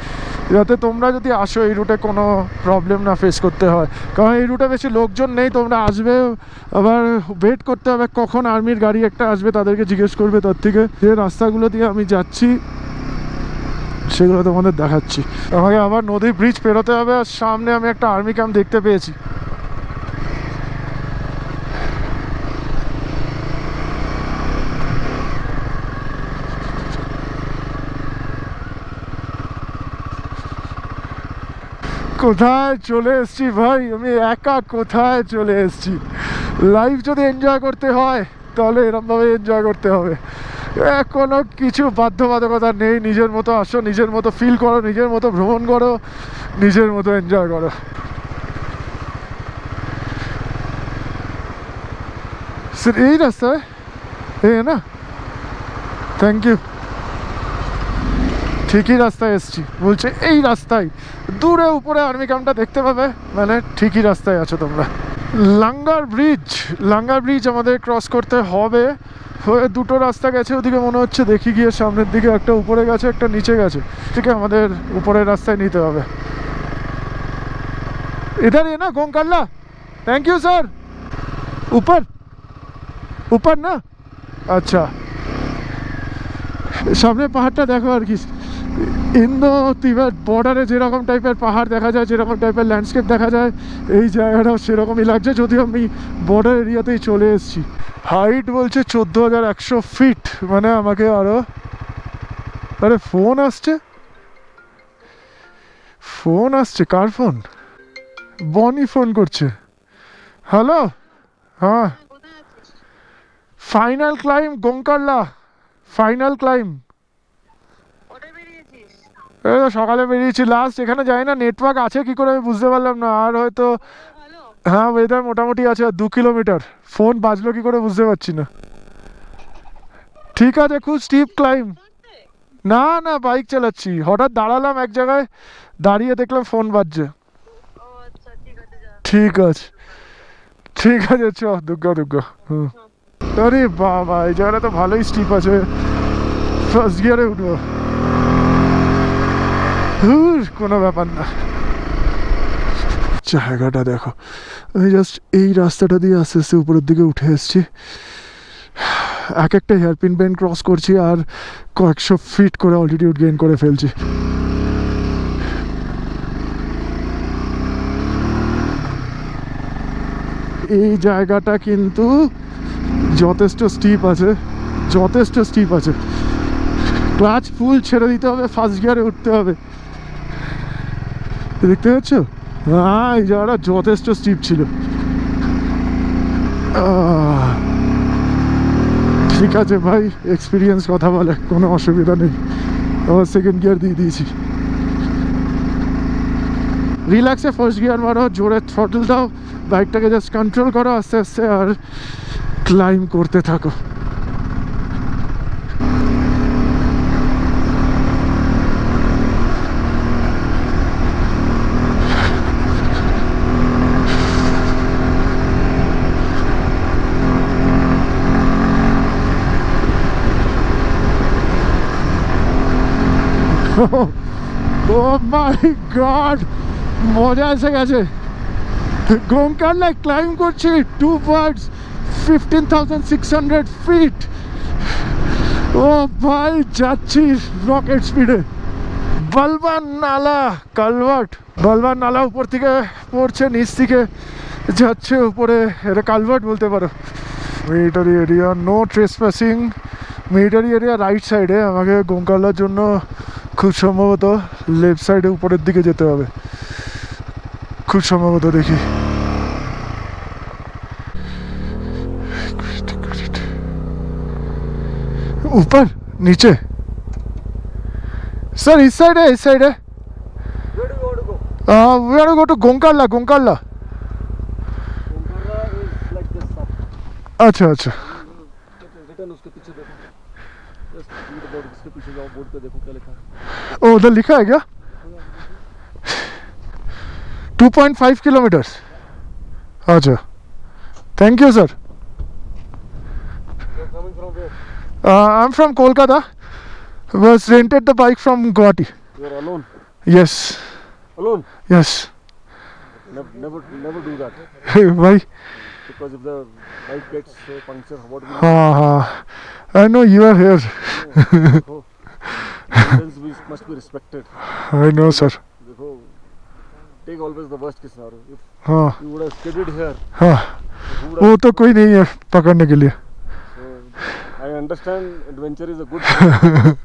যাতে তোমরা যদি আসো এই রুটে কোনো প্রবলেম না ফেস করতে হয়। কারণ এই রুটে বেশি লোকজন নেই, তোমরা আসবে আবার ওয়েট করতে হবে কখন আর্মির গাড়ি একটা আসবে, তাদেরকে জিজ্ঞেস করবে। তার থেকে যে রাস্তাগুলো দিয়ে আমি যাচ্ছি সেগুলো তোমাদের দেখাচ্ছি। আমাকে আবার নদীর ব্রিজ পেরোতে হবে, আর সামনে আমি একটা আর্মি ক্যাম্প দেখতে পেয়েছি। কোথায় চলে এসছি ভাই আমি, একা কোথায় চলে এসছি। লাইফ যদি এনজয় করতে হয় তাহলে এরমভাবে এনজয় করতে হবে। কোনো কিছু বাধ্যবাধকতা নেই, নিজের মতো আসো, নিজের মতো ফিল করো, নিজের মতো ভ্রমণ করো, নিজের মতো এনজয় করো। স্যার এই রাস্তায় না, থ্যাংক ইউ। ঠিকই রাস্তায় এসছি, বলছে এই রাস্তায় দূরে উপরে আর্মি ক্যাম্পটা দেখতে পাবে, মানে ঠিকই রাস্তায় আছো তোমরা। লাঙ্গার ব্রিজ আমাদের ক্রস করতে হবে। হয়ে দুটো রাস্তা গেছে ওদিকে মনে হচ্ছে, দেখি গিয়ে সামনের দিকে একটা উপরে গেছে, একটা নিচে গেছে। ঠিক আছে, আমাদের উপরের রাস্তায় নিতে হবে। इधर ही है ना गोंकाल्ला? Thank you sir. ऊपर ऊपर না আচ্ছা সামনে পাহাড়টা দেখো আর কি ইন্দো তিবেত বর্ডারে যেরকম টাইপের পাহাড় দেখা যায় যেরকম টাইপের ল্যান্ডস্কেপ দেখা যায় এই জায়গাটাও সেরকমই লাগছে যদিও আমি বর্ডার এরিয়াতেই চলে এসেছি হাইট বলছে 14,100 ফিট মানে আমাকে আরো আরে ফোন আসছে কার ফোন বনি ফোন করছে হ্যালো হ্যাঁ ফাইনাল ক্লাইম গোংকাল্লা ফাইনাল ক্লাইম এই তো সকালে বেরিয়েছি লাস্ট এখানে যাই না নেটওয়ার্ক আছে কি করে আমি বুঝতে পারলাম না আর হয়তো হ্যাঁ ওয়েদার মোটামুটি আছে আর 2 কিলোমিটার ফোন বাজলো কি করে বুঝতে পারছি না ঠিক আছে খুব স্টিপ ক্লাইম না না বাইক চালাচ্ছি হঠাৎ দাঁড়ালাম এক জায়গায় দাঁড়িয়ে দেখলাম ফোন বাজছে ঠিক আছে চ দুর্গা হুম আরে বাবা এই জায়গাটা তো ভালোই স্টিপ আছে ফার্স্ট গিয়ারে উঠবো কোনো ব্যাপার না জায়গাটা দেখো আমি জাস্ট এই রাস্তাটা দিয়ে আস্তে আস্তে উপরের দিকে উঠে এসেছি এক একটা হেয়ারপিন বেন্ড ক্রস করছি আর কয়েকশো ফিট করে অল্টিটিউড গেইন করে ফেলছি এই জায়গাটা কিন্তু যথেষ্ট স্টিপ আছে ক্লাচ ফুল ছেড়ে দিতে হবে ফার্স্ট গিয়ারে উঠতে হবে দেখতে পাচ্ছ হ্যাঁ এই জায়গাটা যথেষ্ট স্টিপ ছিল ঠিক আছে ভাই এক্সপিরিয়েন্স কথা বলে কোনো অসুবিধা নেই আবার সেকেন্ড গিয়ার দিয়ে দিয়েছি রিল্যাক্সে ফার্স্ট গিয়ার মারো জোরে থ্রটল দাও বাইকটাকে জাস্ট কন্ট্রোল করো আস্তে আস্তে আর ক্লাইম করতে থাকো Oh my god মজা এসে গেছে গোংকাল্লায় ক্লাইম করছি 2 parts 15,600 ফিট ও ভাই যাচ্ছি রকেট স্পিডে বলবান নালা কালভার্ট বলবান নালা উপর থেকে পড়ছে নিচ থেকে যাচ্ছে উপরে এটা কালভার্ট বলতে পারো military area no trespassing military area right সাইডে আমাকে গোংকাল্লার জন্য খুব সম্ভবত লেফট সাইডে উপরের দিকে যেতে হবে খুব সম্ভবত দেখি ऊपर नीचे सर इस साइड है we have to go to Gonkalla Gonkara is like this up. अच्छा रिटर्न उसके पीछे देखो जस्ट रीड अबाउट उसके पीछे जाओ बोर्ड पे देखो क्या लिखा है ओ उधर लिखा है क्या 2.5 किलोमीटर अच्छा thank you sir You're coming from where? I'm from Kolkata was rented the bike from Guwahati You're alone? yes Alone? yes Never do that why because if the bike gets puncture what will I know you are here देखो distance must be respected I know sir देखो take always the worst case scenario if हाँ you would have skidded here हाँ who would वो have तो कोई नहीं है पकड़ने के लिए so I understand adventure is a good thing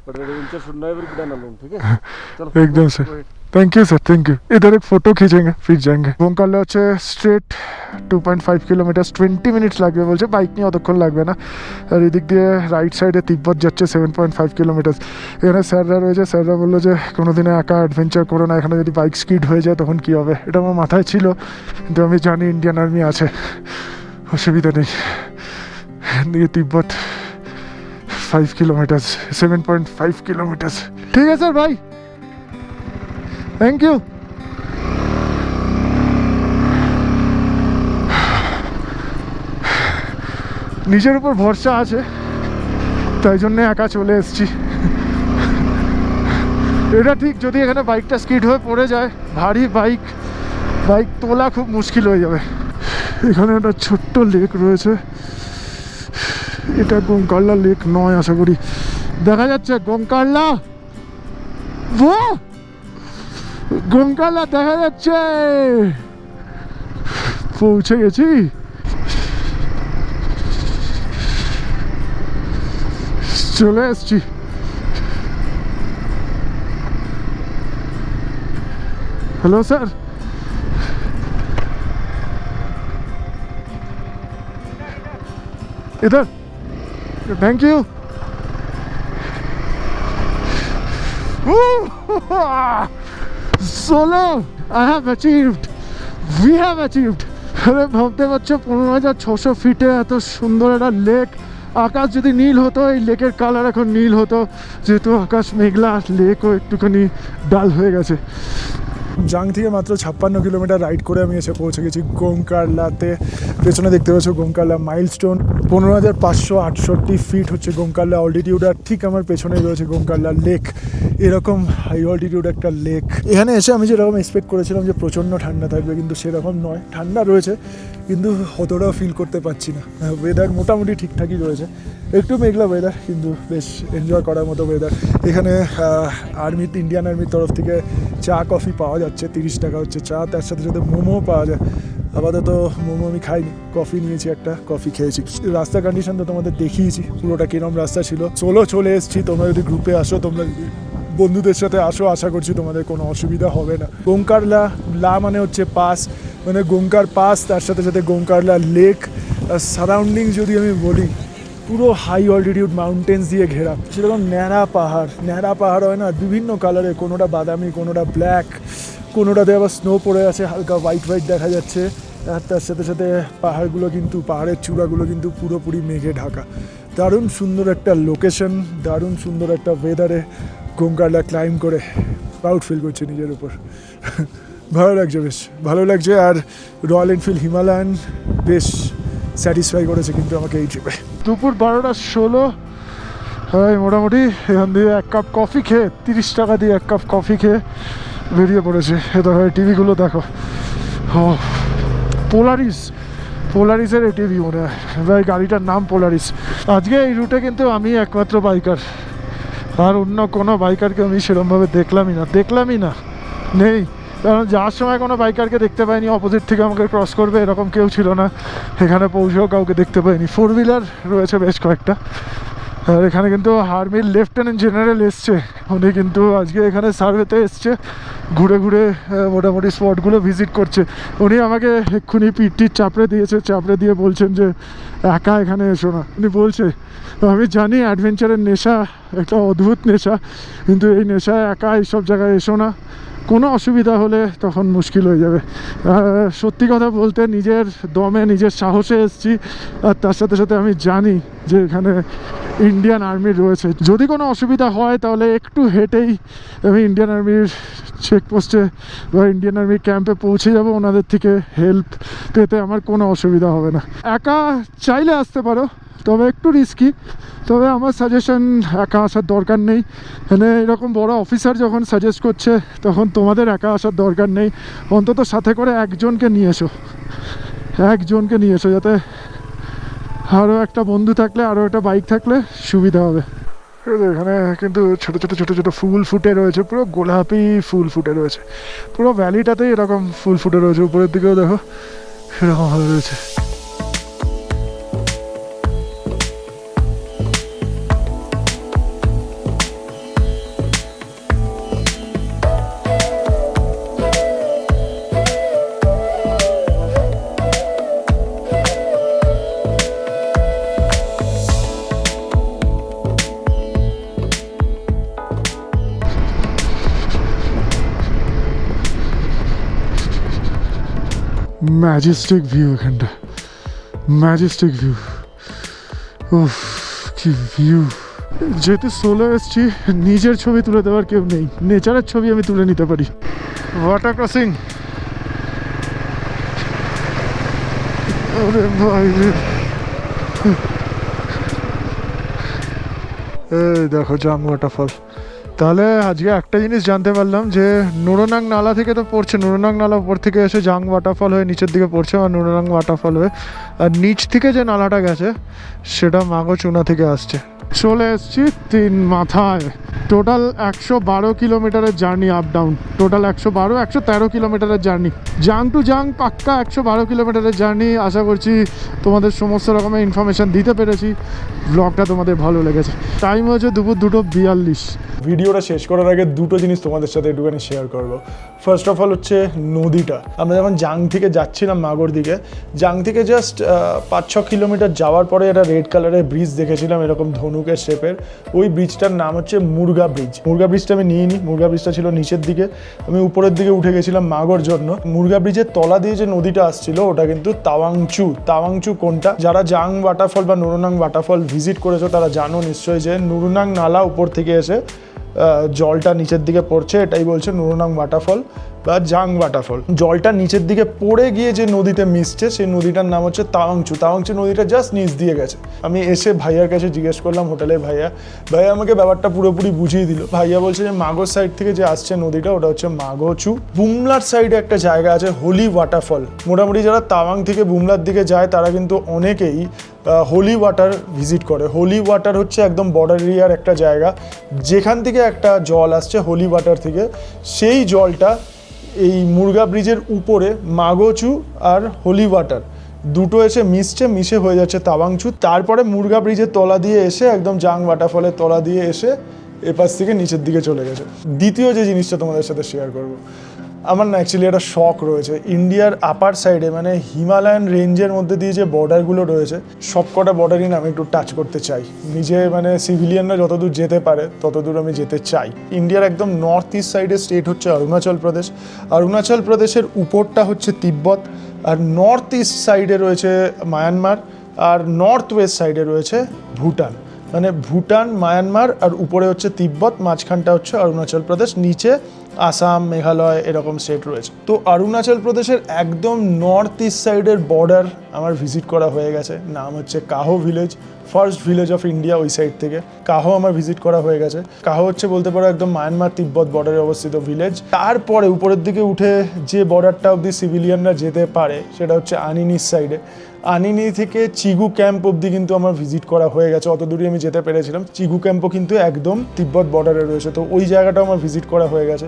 but adventure should never be done alone ठीक है चलो एकदम से go ahead. Thank you sir thank you इधर एक फोटो खींचेंगे फिर जाएंगे গোংকাল্লা হচ্ছে স্ট্রেট 2.5 কিলোমিটার 20 মিনিটস লাগবে বলছে বাইক নিয়ে অতক্ষণ লাগবে না আর এদিক দিয়ে রাইট সাইডে তিব্বত যাচ্ছে 7.5 কিলোমিটার এখানে স্যাররা রয়েছে স্যাররা বললো যে কোনোদিনে একা অ্যাডভেঞ্চার করো না এখানে যদি বাইক স্কিড হয়ে যায় তখন কী হবে এটা আমার মাথায় ছিল কিন্তু আমি জানি ইন্ডিয়ান আর্মি আছে অসুবিধা নেই দিয়ে তিব্বত 5 কিলোমিটার 7.5 কিলোমিটার ঠিক আছে স্যার ভাই থ্যাংক ইউ নিজের উপর ভরসা আছে তাই জন্য একা চলে এসেছি এটা ঠিক যদি এখানে বাইকটা স্কিড হয়ে পড়ে যায় ভারী বাইক বাইক তোলা খুব মুশকিল হয়ে যাবে। এখানে একটা ছোট্ট লেক রয়েছে, এটা গোংকাল্লা লেক নয় আশা করি। দেখা যাচ্ছে গোংকাল্লা, বাহ গোংকাল্লা দেখা যাচ্ছে, পৌঁছে গেছি। চলে এসছি। হ্যালো স্যার, इधर thank you. Solo I have achieved, we have achieved. अरे ভাবতে পারছো 15,600 ফিটে এত সুন্দর একটা লেক। আকাশ যদি নীল হতো, এই লেকের কালার এখন নীল হতো, যেহেতু আকাশ মেঘলা, লেকও একটুখানি ডাল হয়ে গেছে। জাং থেকে মাত্র 56 কিলোমিটার রাইড করে আমি এসে পৌঁছে গেছি গোংকাল্লাতে। পেছনে দেখতে পাচ্ছ গোংকাল্লা মাইলস্টোন, 15,568 ফিট হচ্ছে গোংকাল্লা অল্টিটিউড। আর ঠিক আমার পেছনেই রয়েছে গোংকাল্লা লেক, এরকম হাই অল্টিটিউড একটা লেক। এখানে এসে আমি যেরকম এক্সপেক্ট করেছিলাম যে প্রচণ্ড ঠান্ডা থাকবে, কিন্তু সেরকম নয়। ঠান্ডা রয়েছে কিন্তু অতটাও ফিল করতে পারছি না। ওয়েদার মোটামুটি ঠিকঠাকই রয়েছে, একটু মেঘলা ওয়েদার, কিন্তু বেশ এনজয় করার মতো ওয়েদার। এখানে ইন্ডিয়ান আর্মির তরফ থেকে চা কফি পাওয়া যাচ্ছে, 30 টাকা হচ্ছে চা, তার সাথে সাথে মোমো পাওয়া যায়। আপাতত মোমো আমি খাইনি, কফি নিয়েছি, একটা কফি খেয়েছি। রাস্তা কন্ডিশন তো তোমাদের দেখিয়েছি পুরোটা কিরম রাস্তা ছিল। চলে এসছি। তোমরা যদি গ্রুপে আসো, তোমরা বন্ধুদের সাথে আসো, আশা করছি তোমাদের কোনো অসুবিধা হবে না। গোংকাল্লা লা মানে হচ্ছে পাস, মানে গোংকার পাস, তার সাথে সাথে গোংকাল্লা লেক। সারাউন্ডিং যদি আমি বলি, পুরো হাই অল্টিটিউড মাউন্টেন্স দিয়ে ঘেরা, সেরকম ন্যাড়া পাহাড় হয় না, বিভিন্ন কালারে, কোনোটা বাদামি, কোনোটা ব্ল্যাক, কোনোটাতে আবার স্নো পড়ে আছে, হালকা হোয়াইট দেখা যাচ্ছে। আর তার সাথে সাথে পাহাড়গুলো কিন্তু, পাহাড়ের চূড়াগুলো কিন্তু পুরোপুরি মেঘে ঢাকা। দারুণ সুন্দর একটা লোকেশন, দারুণ সুন্দর একটা ওয়েদারে গোংকাল্লা ক্লাইম্ব করে প্রাউড ফিল করছে নিজের উপর। ভালো লাগছে, বেশ ভালো লাগছে। আর রয়্যাল এনফিল্ড হিমালয়ান বেশ স্যাটিসফাই করেছে কিন্তু আমাকে এই ট্রিপে। দুপুর 12:16, মোটামুটি এখান দিয়ে 1 কাপ কফি খেয়ে, 30 টাকা দিয়ে 1 কাপ কফি খেয়ে বেরিয়ে পড়েছে। এ দেখো টিভিগুলো দেখো, পোলারিসের এই টিভি মনে হয়, ভাই গাড়িটার নাম পোলারিস। আজকে এই রুটে কিন্তু আমি একমাত্র বাইকার, আর অন্য কোনো বাইকারকে আমি সেরকমভাবে দেখলামই না, নেই। কারণ যাওয়ার সময় কোনো বাইকারকে দেখতে পাইনি, অপোজিট থেকে আমাকে ক্রস করবে এরকম কেউ ছিল না। এখানে পৌঁছেও কাউকে দেখতে পাইনি। 4 হুইলার রয়েছে বেশ কয়েকটা। আর এখানে কিন্তু আর্মির লেফটেন্যান্ট জেনারেল এসছে, উনি কিন্তু আজকে এখানে সার্ভেতে এসছে, ঘুরে মোটামুটি স্পটগুলো ভিজিট করছে। উনি আমাকে এক্ষুনি পিঠটির চাপড়ে দিয়ে বলছেন যে একা এখানে এসো না। উনি বলছে, আমি জানি অ্যাডভেঞ্চারের নেশা একটা অদ্ভুত নেশা, কিন্তু এই নেশায় একা এইসব জায়গায় এসো না, কোনো অসুবিধা হলে তখন মুশকিল হয়ে যাবে। সত্যি কথা বলতে নিজের দমে, নিজের সাহসে এসেছি। আর তার সাথে সাথে আমি জানি যে এখানে ইন্ডিয়ান আর্মি রয়েছে, যদি কোনো অসুবিধা হয় তাহলে একটু হেঁটেই আমি ইন্ডিয়ান আর্মির চেকপোস্টে বা ইন্ডিয়ান আর্মি ক্যাম্পে পৌঁছে যাব। ওনাদের থেকে হেল্প পেতে আমার কোনো অসুবিধা হবে না। একা চাইলে আসতে পারো, তবে একটু রিস্কি। তবে আমার সাজেশন, একা আসার দরকার নেই। মানে এরকম বড় অফিসার যখন সাজেস্ট করছে, তখন তোমাদের একা আসার দরকার নেই। অন্তত সাথে করে একজনকে নিয়ে এসো, যাতে আরও একটা বন্ধু থাকলে, আরও একটা বাইক থাকলে সুবিধা হবে। এখানে কিন্তু ছোট ছোট ফুল ফুটে রয়েছে, পুরো গোলাপি ফুল ফুটে রয়েছে। পুরো ভ্যালিটাতেই এরকম ফুল ফুটে রয়েছে, উপরের দিকেও দেখো এরকমভাবে রয়েছে। ম্যাজেস্টিক ভিউ, এখানটা ম্যাজেস্টিক ভিউ, উফ কি ভিউ। যেহেতু সোলো এসছি, নিজের ছবি তুলে দেওয়ার কেউ নেই, নেচারের ছবি আমি তুলে নিতে পারি। ওয়াটার ক্রসিং, আরে ভাই, এই দেখো জাং ওয়াটারফল, তাহলে আজকে একটা জিনিস জানতে পারলাম যে নুরোনাং নালা থেকে তো পড়ছে, নুরোনাং নালা উপর থেকে এসে জাং ওয়াটারফল হয়ে নিচের দিকে পড়ছে আর নুরোনাং ওয়াটারফল হয়ে, আর নিচ থেকে যে নালাটা গেছে সেটা মাগোচুনা থেকে আসছে। চলে এসছি 3 মাথায়। টোটাল 112 কিলোমিটারের জার্নি আপ ডাউন, টোটাল 113 কিলোমিটারের জার্নি, জাং টু জাং পাক্কা 112 কিলোমিটারের জার্নি। আশা করছি তোমাদের সমস্ত রকমের ইনফরমেশান দিতে পেরেছি, ব্লগটা তোমাদের ভালো লেগেছে। টাইম হয়েছে দুপুর 2:42। ভিডিওটা শেষ করার আগে দুটো জিনিস তোমাদের সাথে একটুখানি শেয়ার করব। ফার্স্ট অফ অল হচ্ছে নদীটা। আমরা যখন জাং থেকে যাচ্ছিলাম মাগোর দিকে, জাং থেকে জাস্ট 5-6 কিলোমিটার যাওয়ার পরে একটা রেড কালারের ব্রিজ দেখেছিলাম এরকম ধনুকের শেপের। ওই ব্রিজটার নাম হচ্ছে মুরগা ব্রিজ। মুরগা ব্রিজটা আমি নিইনি, মুরগা ব্রিজটা ছিল নিচের দিকে, আমি উপরের দিকে উঠে গেছিলাম মাগোর জন্য। মুরগা ব্রিজের তলা দিয়ে যে নদীটা আসছিল ওটা কিন্তু তাওয়াংচু। তাওয়াংচু কোনটা? যারা জাং ওয়াটারফল বা নুরোনাং ওয়াটারফল ভিজিট করেছো তারা জানো নিশ্চয়ই যে নুরোনাং নালা উপর থেকে এসে জলটা নিচের দিকে পড়ছে, এটাই বলছে নুরোনাং ওয়াটারফল বা জাং ওয়াটারফল। জলটা নিচের দিকে পড়ে গিয়ে যে নদীতে মিশছে সেই নদীটার নাম হচ্ছে তাওয়াংচু। তাওয়াংচু নদীটা জাস্ট নিচ দিয়ে গেছে। আমি এসে ভাইয়ার কাছে জিজ্ঞেস করলাম, হোটেলের ভাইয়া আমাকে ব্যাপারটা পুরোপুরি বুঝিয়ে দিল। ভাইয়া বলছে যে মাগোর সাইড থেকে যে আসছে নদীটা ওটা হচ্ছে মাগোচু। বুমলার সাইডে একটা জায়গা আছে হোলি ওয়াটারফল। মোটামুটি যারা তাওয়াং থেকে বুমলার দিকে যায় তারা কিন্তু অনেকেই হোলি ওয়াটার ভিজিট করে। হোলি ওয়াটার হচ্ছে একদম বর্ডার এরিয়ার একটা জায়গা যেখান থেকে একটা জল আসছে হোলি ওয়াটার থেকে। সেই জলটা এই মুরগা ব্রিজের উপরে মাগোচু আর হোলি ওয়াটার দুটো এসে মিশে হয়ে যাচ্ছে তাওয়াংচু। তারপরে মুরগা ব্রিজের তলা দিয়ে এসে একদম জাং ওয়াটারফলের তলা দিয়ে এসে এপাশ থেকে নিচের দিকে চলে গেছে। দ্বিতীয় যে জিনিসটা তোমাদের সাথে শেয়ার করব, আমার না অ্যাকচুয়ালি একটা শখ রয়েছে ইন্ডিয়ার আপার সাইডে, মানে হিমালয়ান রেঞ্জের মধ্যে দিয়ে যে বর্ডারগুলো রয়েছে সব কটা বর্ডারই না আমি একটু টাচ করতে চাই। নিজে মানে সিভিলিয়ানরা যতদূর যেতে পারে ততদূর আমি যেতে চাই। ইন্ডিয়ার একদম নর্থ ইস্ট সাইডের স্টেট হচ্ছে অরুণাচল প্রদেশ। অরুণাচল প্রদেশের উপরটা হচ্ছে তিব্বত, আর নর্থ ইস্ট সাইডে রয়েছে মায়ানমার, আর নর্থ ওয়েস্ট সাইডে রয়েছে ভুটান। মানে ভুটান, মায়ানমার আর উপরে হচ্ছে তিব্বত, মাঝখানটা হচ্ছে অরুণাচল প্রদেশ, নিচে আসাম, মেঘালয় এরকম স্টেট রয়েছে। তো অরুণাচল প্রদেশের একদম নর্থ ইস্ট সাইডের বর্ডার আমার ভিজিট করা হয়ে গেছে। নাম হচ্ছে কাহো village, first village of India. ওই সাইড থেকে কাহো আমার ভিজিট করা হয়ে গেছে। কাহো হচ্ছে বলতে পারো একদম মায়ানমার তিব্বত বর্ডারে অবস্থিত ভিলেজ। তারপরে উপরের দিকে উঠে যে বর্ডারটা অবধি সিভিলিয়ানরা যেতে পারে সেটা হচ্ছে আনিনির সাইডে। আনিনি থেকে চিগু ক্যাম্প অবধি কিন্তু আমার ভিজিট করা হয়ে গেছে, অত দূরই আমি যেতে পেরেছিলাম। চিগু ক্যাম্পও কিন্তু একদম তিব্বত বর্ডারে রয়েছে, তো ওই জায়গাটাও আমার ভিজিট করা হয়ে গেছে।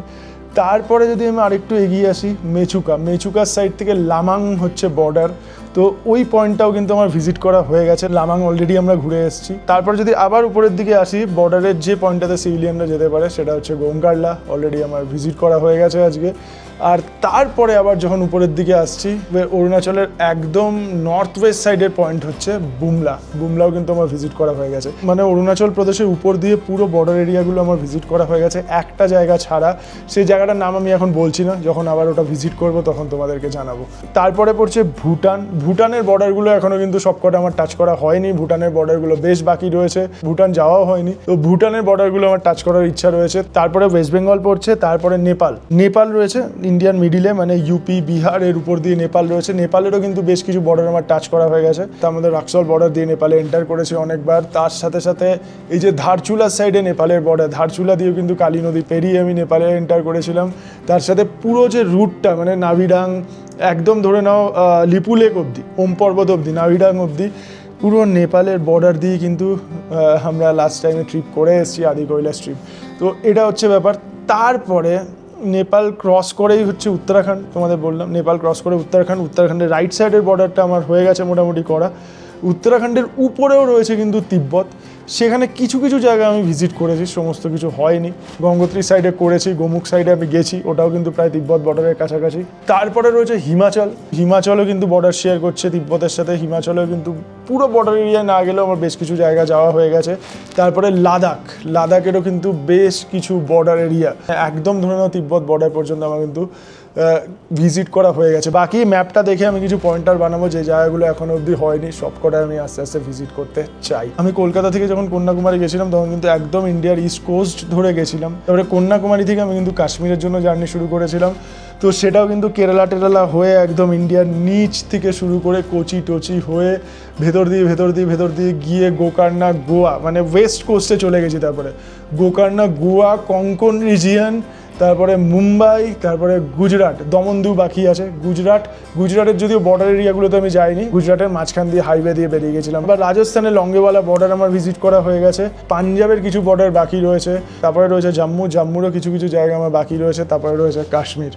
তারপরে যদি আমি আরেকটু এগিয়ে আসি মেচুকার সাইড থেকে লামাং হচ্ছে বর্ডার, তো ওই পয়েন্টটাও কিন্তু আমার ভিজিট করা হয়ে গেছে। লামাং অলরেডি আমরা ঘুরে এসেছি। তারপর যদি আবার উপরের দিকে আসি, বর্ডারের যে পয়েন্টটাতে সিভিলিয়ানরা যেতে পারে সেটা হচ্ছে গোমকারলা, অলরেডি আমার ভিজিট করা হয়ে গেছে আজকে। আর তারপরে আবার যখন উপরের দিকে আসছি, অরুণাচলের একদম নর্থ ওয়েস্ট সাইডের পয়েন্ট হচ্ছে বুমলাও কিন্তু আমার ভিজিট করা হয়ে গেছে। মানে অরুণাচল প্রদেশের উপর দিয়ে পুরো বর্ডার এরিয়াগুলো আমার ভিজিট করা হয়ে গেছে, একটা জায়গা ছাড়া। সেই জায়গাটার নাম আমি এখন বলছি না, যখন আবার ওটা ভিজিট করব তখন তোমাদেরকে জানাবো। তারপরে পড়ছে ভুটানের বর্ডারগুলো এখনও কিন্তু সবকটা আমার টাচ করা হয়নি। ভুটানের বর্ডারগুলো বেশ বাকি রয়েছে, ভুটান যাওয়াও হয়নি, তো ভুটানের বর্ডারগুলো আমার টাচ করার ইচ্ছা রয়েছে। তারপরে ওয়েস্ট বেঙ্গল পড়ছে, তারপরে নেপাল রয়েছে ইন্ডিয়ান মিডিলে, মানে ইউপি বিহার এর উপর দিয়ে নেপাল রয়েছে। নেপালেরও কিন্তু বেশ কিছু বর্ডার আমার টাচ করা হয়ে গেছে। তা আমাদের রাক্সল বর্ডার দিয়ে নেপালে এন্টার করেছি অনেকবার। তার সাথে সাথে এই যে ধারচুলার সাইডে নেপালের বর্ডার, ধারচুলা দিয়েও কিন্তু কালী নদী পেরিয়ে আমি নেপালে এন্টার করেছিলাম। তার সাথে পুরো যে রুটটা, মানে নাভিডাং একদম ধরে নাও লিপুলেক অবধি, ওম পর্বত অবধি, নাভিডাং অবধি পুরো নেপালের বর্ডার দিয়ে কিন্তু আমরা লাস্ট টাইমে ট্রিপ করে এসেছি, আদি কৈলাস ট্রিপ। তো এটা হচ্ছে ব্যাপার। তারপরে নেপাল ক্রস করেই হচ্ছে উত্তরাখণ্ড, তোমাদের বললাম নেপাল ক্রস করে উত্তরাখণ্ডের রাইট সাইডের বর্ডারটা আমার হয়ে গেছে মোটামুটি করা। উত্তরাখণ্ডের উপরেও রয়েছে কিন্তু তিব্বত, সেখানে কিছু কিছু জায়গা আমি ভিজিট করেছি, সমস্ত কিছু হয়নি। গঙ্গোত্রী সাইডে করেছি, গোমুখ সাইডে আমি গেছি, ওটাও কিন্তু প্রায় তিব্বত বর্ডারের কাছাকাছি। তারপরে রয়েছে হিমাচলও কিন্তু বর্ডার শেয়ার করছে তিব্বতের সাথে। হিমাচলেও কিন্তু পুরো বর্ডার এরিয়ায় না গেলেও আমার বেশ কিছু জায়গা যাওয়া হয়ে গেছে। তারপরে লাদাখেরও কিন্তু বেশ কিছু বর্ডার এরিয়া, একদম ধরে নাও তিব্বত বর্ডার পর্যন্ত আমার কিন্তু ভিজিট করা হয়ে গেছে। বাকি ম্যাপটা দেখে আমি কিছু পয়েন্টার বানাবো যে জায়গাগুলো এখনো অবধি হয়নি, সব কটাই আমি আস্তে আস্তে ভিজিট করতে চাই। আমি কলকাতা থেকে যখন কন্যাকুমারী গেছিলাম তখন কিন্তু একদম ইন্ডিয়ার ইস্ট কোস্ট ধরে গেছিলাম, তারপরে কন্যাকুমারী থেকে আমি কিন্তু কাশ্মীরের জন্য জার্নি শুরু করেছিলাম। তো সেটাও কিন্তু কেরালা টেরালা হয়ে একদম ইন্ডিয়ার নিচ থেকে শুরু করে কোচি টোচি হয়ে ভেতর দিয়ে গিয়ে গোকর্ণা গোয়া, মানে ওয়েস্ট কোস্টে চলে গেছি। তারপরে গোকর্ণা গোয়া কঙ্কন রিজিয়ন, তারপরে মুম্বাই, তারপরে গুজরাট, দমনদিউ বাকি আছে। গুজরাটের যদিও বর্ডার এরিয়াগুলোতে আমি যাইনি, গুজরাটের মাঝখান দিয়ে হাইওয়ে দিয়ে বেরিয়ে গেছিলাম। আবার রাজস্থানের লঙ্গেওয়ালা বর্ডার আমার ভিজিট করা হয়ে গেছে, পাঞ্জাবের কিছু বর্ডার বাকি রয়েছে, তারপরে রয়েছে জাম্মুরও কিছু কিছু জায়গা আমার বাকি রয়েছে, তারপরে রয়েছে কাশ্মীর।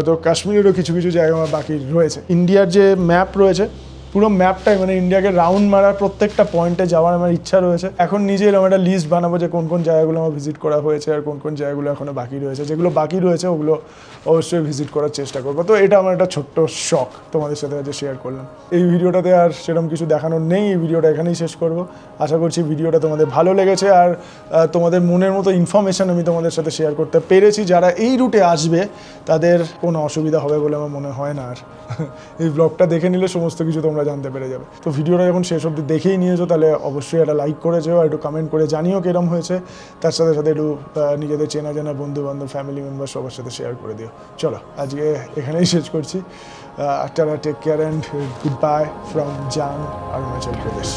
তো কাশ্মীরেরও কিছু কিছু জায়গা আমার বাকি রয়েছে। ইন্ডিয়ার যে ম্যাপ রয়েছে পুরো ম্যাপটাই, মানে ইন্ডিয়াকে রাউন্ড মারার প্রত্যেকটা পয়েন্টে যাওয়ার আমার ইচ্ছা রয়েছে। এখন নিজে এরকম একটা লিস্ট বানাবো যে কোন কোন জায়গাগুলো আমার ভিজিট করা হয়েছে আর কোন কোন জায়গাগুলো এখনো বাকি রয়েছে। যেগুলো বাকি রয়েছে ওগুলো অবশ্যই ভিজিট করার চেষ্টা করবো। তো এটা আমার একটা ছোট্ট শখ তোমাদের সাথে আজকে শেয়ার করলাম। এই ভিডিওটাতে আর সেরকম কিছু দেখানোর নেই, এই ভিডিওটা এখানেই শেষ করবো। আশা করছি ভিডিওটা তোমাদের ভালো লেগেছে আর তোমাদের মনের মতো ইনফরমেশান আমি তোমাদের সাথে শেয়ার করতে পেরেছি। যারা এই রুটে আসবে তাদের কোনো অসুবিধা হবে বলে আমার মনে হয় না। আর এই ব্লগটা দেখে নিলে সমস্ত কিছু তোমরা জানতে পেরে যাবে। তো ভিডিওটা যখন শেষ অবধি দেখেই নিয়েছো তাহলে অবশ্যই একটা লাইক করে যেও আর একটু কমেন্ট করে জানিও কিরম হয়েছে। তার সাথে সাথে একটু নিজেদের চেনা জানা বন্ধু বান্ধব ফ্যামিলি মেম্বার সবার সাথে শেয়ার করে দিও। চলো আজকে এখানেই শেষ করছি। Tata, take care and good bye from Jang, Arunachal Pradesh.